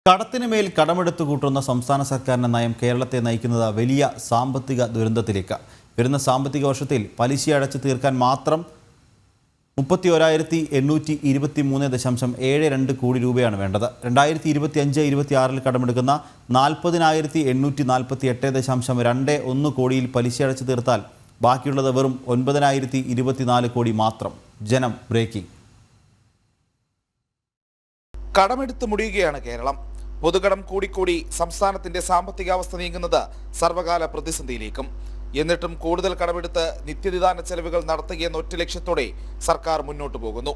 കടത്തിന് മേൽ കടമെടുത്തു കൂട്ടുന്ന സംസ്ഥാന സർക്കാരിന്റെ നയം കേരളത്തെ നയിക്കുന്നത് വലിയ സാമ്പത്തിക ദുരന്തത്തിലേക്ക്. വരുന്ന സാമ്പത്തിക വർഷത്തിൽ പലിശ അടച്ചു തീർക്കാൻ മാത്രം 31,823.72 കോടി രൂപയാണ് വേണ്ടത്. 2025-26 കടമെടുക്കുന്ന 40,848.21 കോടിയിൽ പലിശ അടച്ചു തീർത്താൽ ബാക്കിയുള്ളത് വെറും 9,024 കോടി മാത്രം. ജനം ബ്രേക്കിംഗ്. കടമെടുത്ത് മുടിയുകയാണ് കേരളം. പൊതുകടം കൂടിക്കൂടി സംസ്ഥാനത്തിന്റെ സാമ്പത്തികാവസ്ഥ നീങ്ങുന്നത് സർവകാല പ്രതിസന്ധിയിലേക്കും. എന്നിട്ടും കൂടുതൽ കടമെടുത്ത് നിത്യനിദാന ചെലവുകൾ നടത്തുകയെന്ന ഒറ്റ ലക്ഷ്യത്തോടെ സർക്കാർ മുന്നോട്ടു പോകുന്നു.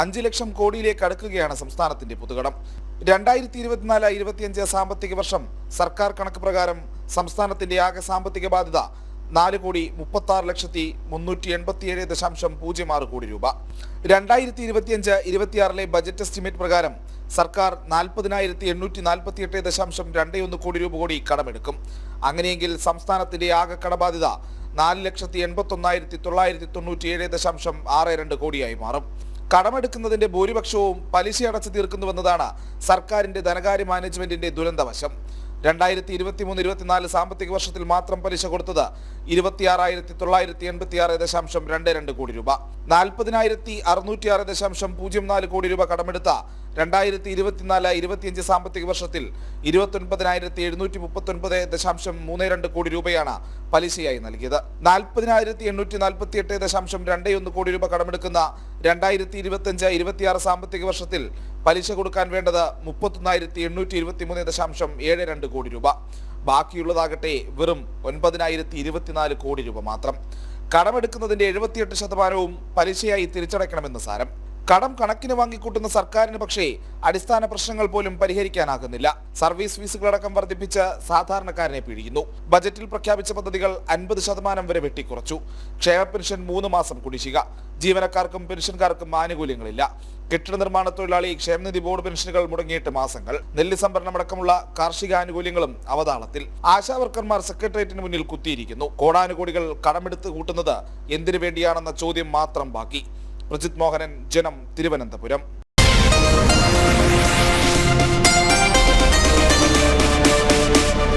5 ലക്ഷം കോടിയിലേക്ക് അടുക്കുകയാണ് സംസ്ഥാനത്തിന്റെ പൊതുകടം. 2024-25 സാമ്പത്തിക വർഷം സർക്കാർ കണക്ക് പ്രകാരം സംസ്ഥാനത്തിന്റെ ആകെ സാമ്പത്തിക ബാധ്യത 4,36,387.06 കോടി രൂപ. 2025-26 ബജറ്റ് എസ്റ്റിമേറ്റ് പ്രകാരം സർക്കാർ 40,848.21 കോടി രൂപ കൂടി കടമെടുക്കും. അങ്ങനെയെങ്കിൽ സംസ്ഥാനത്തിന്റെ ആകെ കടബാധ്യത 4,89,997.62 കോടിയായി മാറും. കടമെടുക്കുന്നതിന്റെ ഭൂരിപക്ഷവും പലിശ അടച്ചു തീർക്കുന്നുവെന്നതാണ് സർക്കാരിന്റെ ധനകാര്യ മാനേജ്മെന്റിന്റെ ദുരന്തവശം. 2023-24 സാമ്പത്തിക വർഷത്തിൽ മാത്രം പലിശ കൊടുത്തത് 26,986.22 കോടി രൂപ. 40,606.04 കോടി രൂപ കടമെടുത്ത 2024-25 സാമ്പത്തിക വർഷത്തിൽ 29,739.32 കോടി രൂപയാണ് പലിശയായി നൽകിയത്. 40,848.21 കോടി രൂപ കടമെടുക്കുന്ന 2025-26 സാമ്പത്തിക വർഷത്തിൽ പലിശ കൊടുക്കാൻ വേണ്ടത് 31,823.72 കോടി രൂപ. ബാക്കിയുള്ളതാകട്ടെ വെറും 9,024 കോടി രൂപ മാത്രം. കടമെടുക്കുന്നതിന്റെ 78% പലിശയായി തിരിച്ചടയ്ക്കണമെന്ന് സാരം. കടം കണക്കിന് വാങ്ങിക്കൂട്ടുന്ന സർക്കാരിന് പക്ഷേ അടിസ്ഥാന പ്രശ്നങ്ങൾ പോലും പരിഹരിക്കാനാകുന്നില്ല. സർവീസ് ഫീസുകളടക്കം വർദ്ധിപ്പിച്ച് സാധാരണക്കാരനെ പിഴിയുന്നു. ബജറ്റിൽ പ്രഖ്യാപിച്ച പദ്ധതികൾ 50% വരെ വെട്ടിക്കുറച്ചു. ക്ഷേമ പെൻഷൻ 3 മാസം കുടിശ്ശിക. ജീവനക്കാർക്കും പെൻഷൻകാർക്കും ആനുകൂല്യങ്ങളില്ല. കെട്ടിട നിർമ്മാണ തൊഴിലാളി ക്ഷേമനിധി ബോർഡ് പെൻഷനുകൾ മുടങ്ങിയിട്ട് മാസങ്ങൾ. നെല്ല് സംഭരണമടക്കമുള്ള കാർഷിക ആനുകൂല്യങ്ങളും അവതാളത്തിൽ. ആശാവർക്കർമാർ സെക്രട്ടേറിയറ്റിന് മുന്നിൽ കുത്തിയിരിക്കുന്നു. കോടാനുകോടികൾ കടമെടുത്ത് കൂട്ടുന്നത് എന്തിനു വേണ്ടിയാണെന്ന ചോദ്യം മാത്രം ബാക്കി. പ്രജിത് മോഹനൻ, ജനം, തിരുവനന്തപുരം.